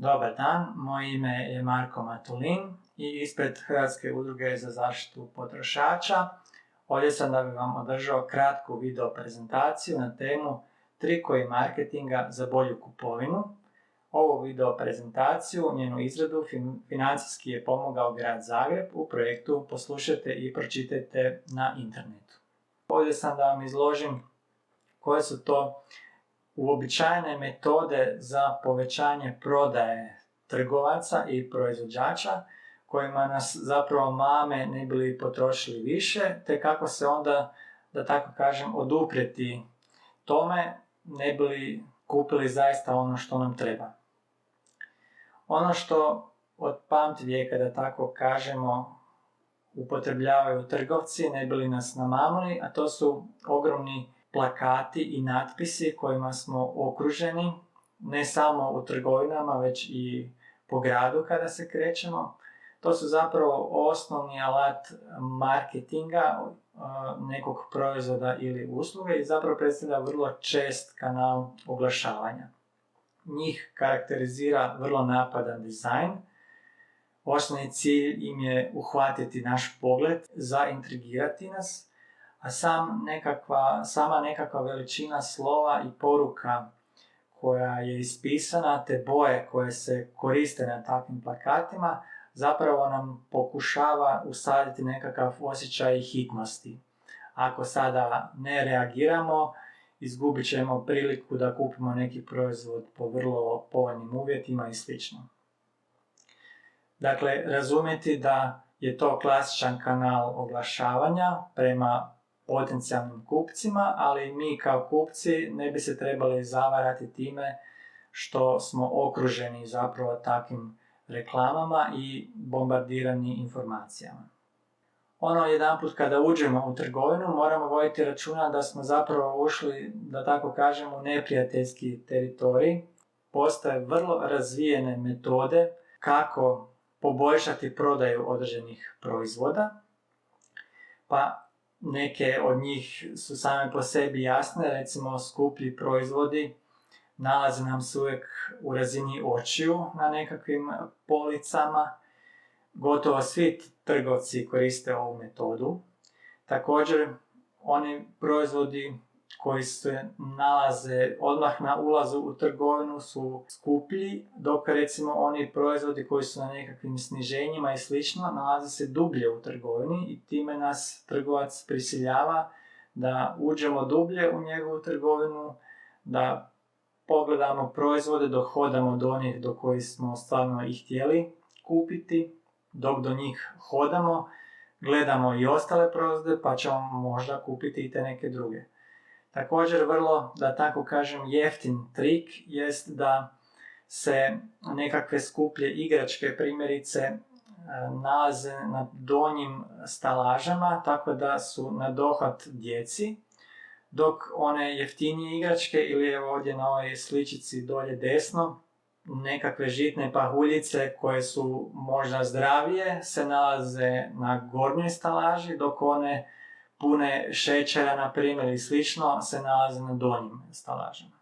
Dobar dan, moje ime je Marko Matulin i ispred Hrvatske udruge za zaštitu potrošača ovdje sam da bi vam održao kratku video prezentaciju na temu trikovi marketinga za bolju kupovinu. Ovu video prezentaciju, njenu izradu financijski je pomogao Grad Zagreb u projektu Poslušajte i pročitajte na internetu. Ovdje sam da vam izložim koje su to uobičajene metode za povećanje prodaje trgovaca i proizvođača kojima nas zapravo mame ne bili potrošili više, te kako se onda, da tako kažem, oduprijeti tome ne bili kupili zaista ono što nam treba. Ono što od pamtivijeka, da tako kažemo, upotrebljavaju trgovci ne bili nas namamili, a to su ogromni plakati i natpisi kojima smo okruženi, ne samo u trgovinama, već i po gradu kada se krećemo. To su zapravo osnovni alat marketinga nekog proizvoda ili usluge i zapravo predstavlja vrlo čest kanal oglašavanja. Njih karakterizira vrlo napadan dizajn. Osnovni cilj im je uhvatiti naš pogled, zaintrigirati nas, a sama nekakva veličina slova i poruka koja je ispisana, te boje koje se koriste na takvim plakatima, zapravo nam pokušava usaditi nekakav osjećaj hitnosti. Ako sada ne reagiramo, izgubit ćemo priliku da kupimo neki proizvod po vrlo povoljnim uvjetima i sl. Dakle, razumjeti da je to klasičan kanal oglašavanja prema potencijalnim kupcima, ali mi kao kupci ne bi se trebali zavarati time što smo okruženi zapravo takvim reklamama i bombardirani informacijama. Jedanput kada uđemo u trgovinu moramo voditi računa da smo zapravo ušli, da tako kažemo, u neprijateljski teritorij. Postoje vrlo razvijene metode kako poboljšati prodaju određenih proizvoda, pa neke od njih su same po sebi jasne, recimo skuplji proizvodi nalaze nam se uvijek u razini očiju na nekakvim policama. Gotovo svi trgovci koriste ovu metodu. Također, oni proizvodi koji se nalaze odmah na ulazu u trgovinu su skuplji, dok recimo oni proizvodi koji su na nekakvim sniženjima i slično nalaze se dublje u trgovini i time nas trgovac prisiljava da uđemo dublje u njegovu trgovinu, da pogledamo proizvode dok hodamo do onih do kojih smo stvarno i htjeli kupiti. Dok do njih hodamo, gledamo i ostale proizvode pa ćemo možda kupiti i te neke druge. Također vrlo, da tako kažem, jeftin trik jest da se nekakve skuplje igračke primjerice nalaze na donjim stalažama, tako da su na dohvat djeci, dok one jeftinije igračke, ili evo ovdje na ovoj sličici dolje desno, nekakve žitne pahuljice koje su možda zdravije se nalaze na gornjoj stalaži, dok one pune šećera, na primjer, i slično, se nalaze na donjim stalažama.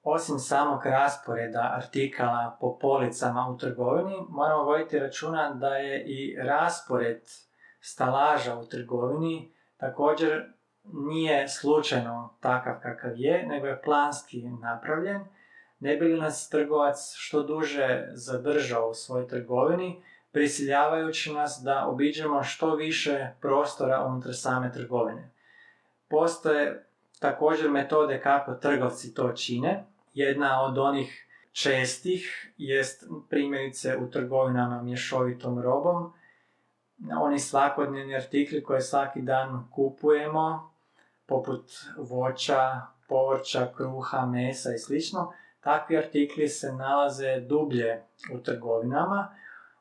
Osim samog rasporeda artikala po policama u trgovini, moramo voditi računa da je i raspored stalaža u trgovini također nije slučajno takav kakav je, nego je planski napravljen, ne bi li nas trgovac što duže zadržao u svojoj trgovini, prisiljavajući nas da obiđemo što više prostora unutar same trgovine. Postoje također metode kako trgovci to čine. Jedna od onih čestih jest primjerice u trgovinama mješovitom robom. Oni svakodnevni artikli koje svaki dan kupujemo, poput voća, povrća, kruha, mesa i sl. Takvi artikli se nalaze dublje u trgovinama,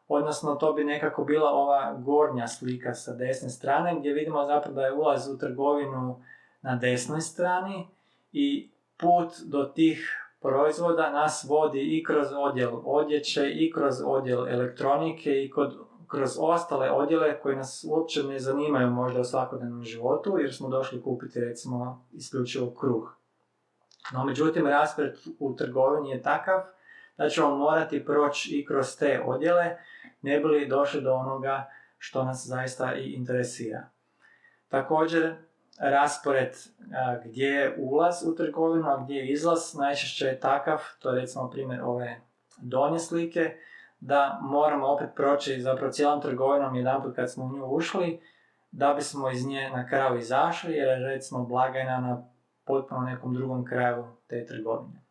odnosno to bi nekako bila ova gornja slika sa desne strane gdje vidimo zapravo da je ulaz u trgovinu na desnoj strani i put do tih proizvoda nas vodi i kroz odjel odjeće i kroz odjel elektronike i kroz ostale odjele koje nas uopće ne zanimaju možda u svakodnevnom životu jer smo došli kupiti recimo isključivo kruh. No međutim, raspored u trgovini je takav da ćemo morati proći i kroz te odjele, ne bi li došli do onoga što nas zaista i interesira. Također, raspored gdje je ulaz u trgovinu, a gdje je izlaz, najčešće je takav, to je recimo primjer ove donje slike, da moramo opet proći zapravo cijelom trgovinom jedanput kad smo u nju ušli, da bismo iz nje na kraju izašli, jer je recimo blagajna na potpuno nekom drugom kraju te trgovine.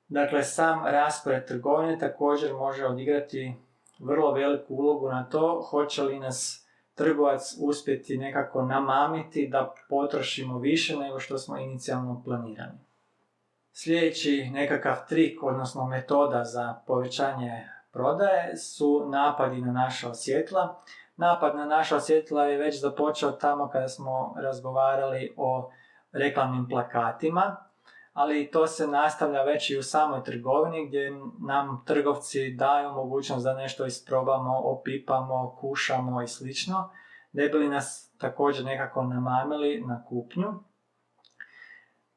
Dakle, sam raspored trgovine također može odigrati vrlo veliku ulogu na to hoće li nas trgovac uspjeti nekako namamiti da potrošimo više nego što smo inicijalno planirali. Sljedeći nekakav trik, odnosno metoda za povećanje prodaje su napadi na naša osjetla. Napad na naša osjetla je već započeo tamo kada smo razgovarali o reklamnim plakatima, ali to se nastavlja već i u samoj trgovini gdje nam trgovci daju mogućnost da nešto isprobamo, opipamo, kušamo i slično, da bi li nas također nekako namamili na kupnju.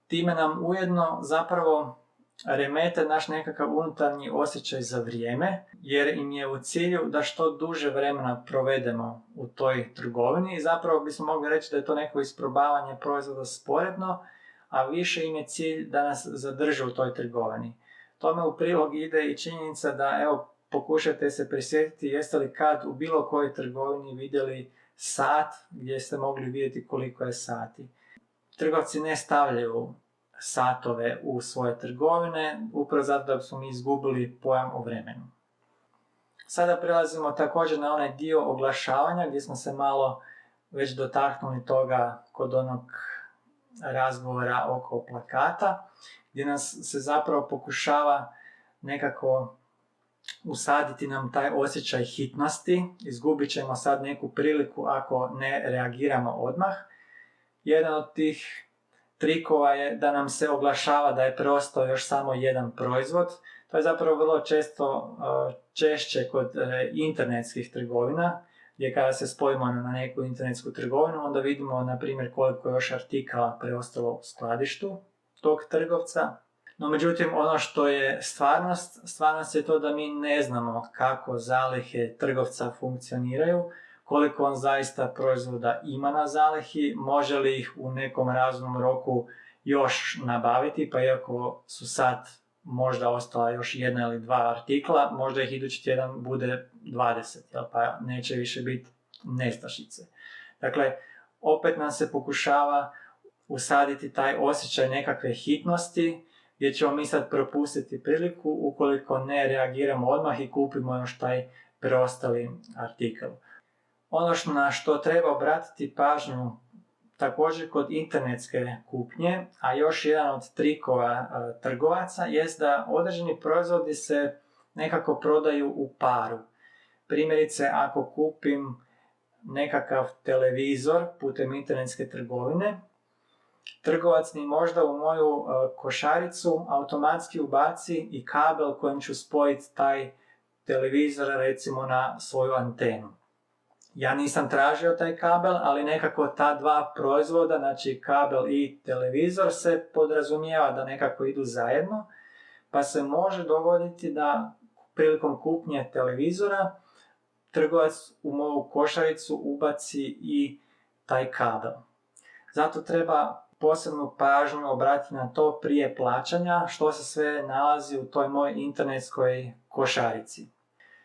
Time nam ujedno zapravo remete naš nekakav unutarnji osjećaj za vrijeme, jer im je u cilju da što duže vremena provedemo u toj trgovini i zapravo bismo mogli reći da je to neko isprobavanje proizvoda sporedno, a više im je cilj da nas zadrže u toj trgovini. Tome u prilog ide i činjenica da, evo, pokušajte se prisjetiti jeste li kad u bilo kojoj trgovini vidjeli sat gdje ste mogli vidjeti koliko je sati. Trgovci ne stavljaju satove u svoje trgovine, upravo zato da smo mi izgubili pojam o vremenu. Sada prelazimo također na onaj dio oglašavanja gdje smo se malo već dotaknuli toga kod onog razgovora oko plakata, gdje nas se zapravo pokušava nekako usaditi nam taj osjećaj hitnosti, izgubit ćemo sad neku priliku ako ne reagiramo odmah. Jedan od tih trikova je da nam se oglašava da je preostao još samo jedan proizvod. To je zapravo vrlo češće kod internetskih trgovina, gdje kada se spojimo na neku internetsku trgovinu, onda vidimo na primjer koliko je još artikala preostalo u skladištu tog trgovca. No međutim, ono što je stvarnost je to da mi ne znamo kako zalihe trgovca funkcioniraju, koliko on zaista proizvoda ima na zalihi, može li ih u nekom razumnom roku još nabaviti, pa iako su sad možda ostala još jedna ili dva artikla, možda ih idući tjedan bude 20, pa neće više biti nestašice. Dakle, opet nam se pokušava usaditi taj osjećaj nekakve hitnosti, gdje ćemo mi sad propustiti priliku ukoliko ne reagiramo odmah i kupimo još taj preostali artikl. Ono na što treba obratiti pažnju također kod internetske kupnje, a još jedan od trikova trgovaca, jest da određeni proizvodi se nekako prodaju u paru. Primjerice, ako kupim nekakav televizor putem internetske trgovine, trgovac mi možda u moju košaricu automatski ubaci i kabel kojim ću spojiti taj televizor recimo na svoju antenu. Ja nisam tražio taj kabel, ali nekako ta dva proizvoda, znači kabel i televizor, se podrazumijeva da nekako idu zajedno, pa se može dogoditi da prilikom kupnje televizora trgovac u moju košaricu ubaci i taj kabel. Zato treba posebnu pažnju obratiti na to prije plaćanja, što se sve nalazi u toj mojoj internetskoj košarici.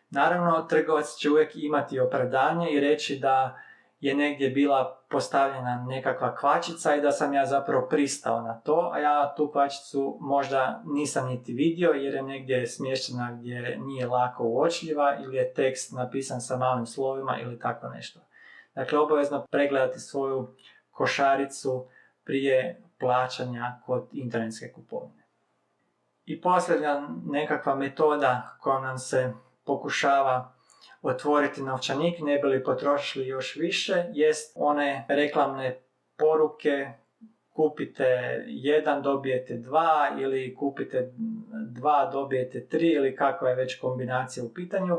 Naravno, trgovac će uvijek imati opravdanje i reći da je negdje bila postavljena nekakva kvačica i da sam ja zapravo pristao na to, a ja tu kvačicu možda nisam niti vidio jer je negdje smještena gdje nije lako uočljiva ili je tekst napisan sa malim slovima ili tako nešto. Dakle, obavezno pregledati svoju košaricu prije plaćanja kod internetske kupovine. I posljednja nekakva metoda koja nam se pokušava otvoriti novčanik ne bi li potrošili još više, jest one reklamne poruke kupite 1 dobijete 2 ili kupite 2 dobijete 3 ili kakva je već kombinacija u pitanju.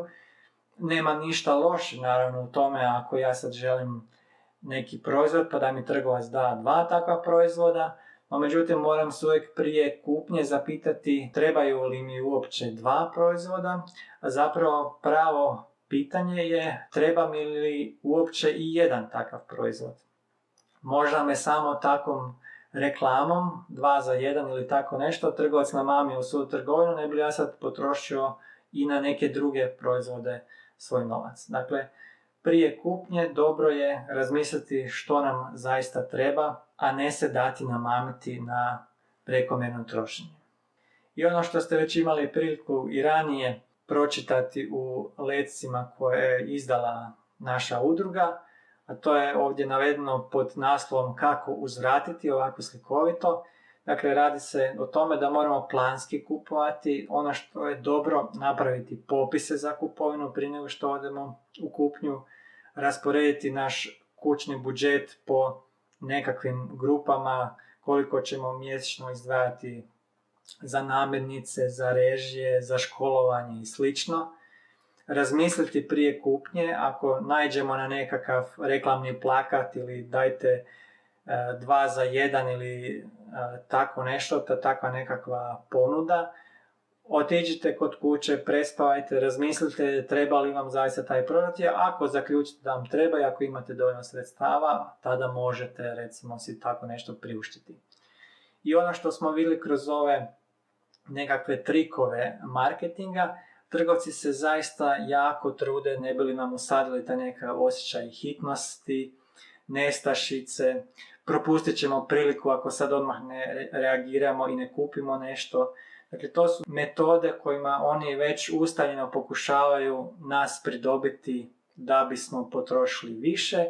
Nema ništa loše naravno u tome ako ja sad želim neki proizvod pa da mi trgovac da 2 takva proizvoda, No međutim, moram se uvijek prije kupnje zapitati trebaju li mi uopće 2 proizvoda, a zapravo pravo pitanje je treba mi li uopće i jedan takav proizvod. Možda me samo takvom reklamom 2 za 1 ili tako nešto trgovac namamio u svoju trgovinu, ne bi li ja sad potrošio i na neke druge proizvode svoj novac. Dakle, prije kupnje dobro je razmisliti što nam zaista treba, a ne se dati namamiti na prekomjerno trošenje. I ono što ste već imali priliku i ranije pročitati u letcima koje je izdala naša udruga, a to je ovdje navedeno pod naslovom kako uzvratiti, ovako slikovito. Dakle, radi se o tome da moramo planski kupovati. Ono što je dobro, napraviti popise za kupovinu prije nego što odemo u kupnju, rasporediti naš kućni budžet po nekakvim grupama, koliko ćemo mjesečno izdvajati za namirnice, za režije, za školovanje i slično. Razmisliti prije kupnje, ako naiđemo na nekakav reklamni plakat ili dajte 2 za 1 ili tako nešto, takva nekakva ponuda, otiđite kod kuće, prespavajte, razmislite treba li vam zaista taj proizvod, ako zaključite da vam treba i ako imate dovoljno sredstava, tada možete recimo si tako nešto priuštiti. I ono što smo vidjeli kroz ove nekakve trikove marketinga, trgovci se zaista jako trude ne bi li nam usadili taj nekakav osjećaj hitnosti, nestašice, propustit ćemo priliku ako sad odmah ne reagiramo i ne kupimo nešto. Dakle, to su metode kojima oni već ustaljeno pokušavaju nas pridobiti da bismo potrošili više,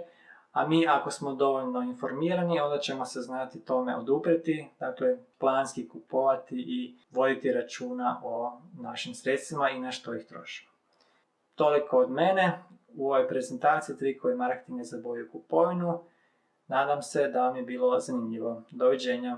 a mi ako smo dovoljno informirani, onda ćemo se znati tome oduprijeti, dakle planski kupovati i voditi računa o našim sredstvima i na što ih trošimo. Toliko od mene u ovoj prezentaciji trikovi marketinga za bolju kupovinu. Nadam se da vam je bilo zanimljivo. Doviđenja!